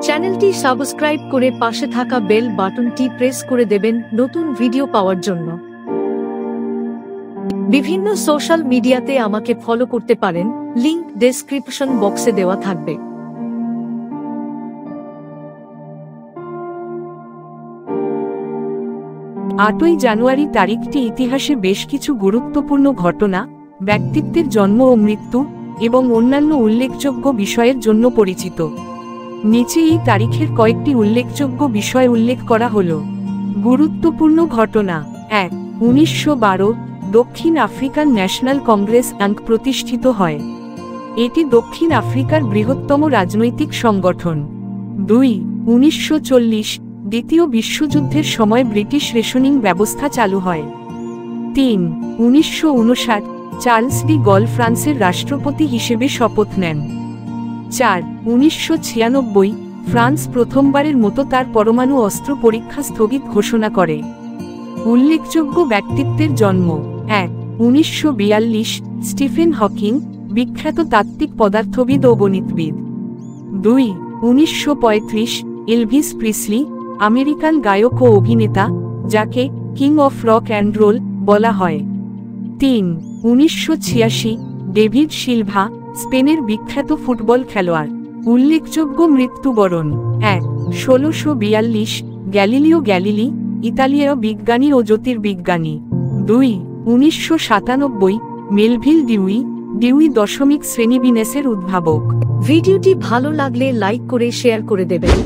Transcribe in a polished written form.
চ্যানেলটি সাবস্ক্রাইব করে পাশে থাকা বেল বাটনটি প্রেস করে দেবেন নতুন ভিডিও পাওয়ার জন্য। বিভিন্ন সোশ্যাল মিডিয়াতে আমাকে ফলো করতে পারেন, লিংক ডেসক্রিপশন বক্সে দেওয়া থাকবে। 8ই জানুয়ারি তারিখটি ইতিহাসে বেশ কিছু গুরুত্বপূর্ণ ঘটনা, ব্যক্তিত্বের জন্ম ও মৃত্যু এবং অন্যান্য উল্লেখযোগ্য বিষয়ের জন্য পরিচিত। নিচে এই তারিখের কয়েকটি উল্লেখযোগ্য বিষয় উল্লেখ করা হল। গুরুত্বপূর্ণ ঘটনা: 1. 1912 দক্ষিণ আফ্রিকান ন্যাশনাল কংগ্রেস প্রতিষ্ঠিত হয়। এটি দক্ষিণ আফ্রিকার বৃহত্তম রাজনৈতিক সংগঠন। 2. 1940 দ্বিতীয় বিশ্বযুদ্ধের সময় ব্রিটিশ রেশনিং ব্যবস্থা চালু হয়। 3. 1959 চার্লস ডি গল ফ্রান্সের রাষ্ট্রপতি হিসেবে শপথ নেন। 4. 1996 ফ্রান্স প্রথমবারের মতো তার পরমাণু অস্ত্র পরীক্ষা স্থগিত ঘোষণা করে। উল্লেখযোগ্য ব্যক্তিত্বের জন্ম: 1. 1942 স্টিফেন হকিং, বিখ্যাত তাত্ত্বিক পদার্থবিদ ও গণিতবিদ। 2. 1935 এলভিস প্রিসলি, আমেরিকান গায়ক ও অভিনেতা, যাকে king of rock and roll বলা হয়। 3. 1986 ডেভিড সিলভা, স্পেনের বিখ্যাত ফুটবল খেলোয়াড়। উল্লেখযোগ্য মৃত্যুবরণ: 1. 1642 গ্যালিলিও গ্যালিলি, ইতালীয় বিজ্ঞানী ও জ্যোতির্বিজ্ঞানী। 2. 1997 মেলভিল ডিউই দশমিক শ্রেণীবিন্যাসের উদ্ভাবক। ভিডিওটি ভালো লাগলে লাইক করে শেয়ার করে দেবেন।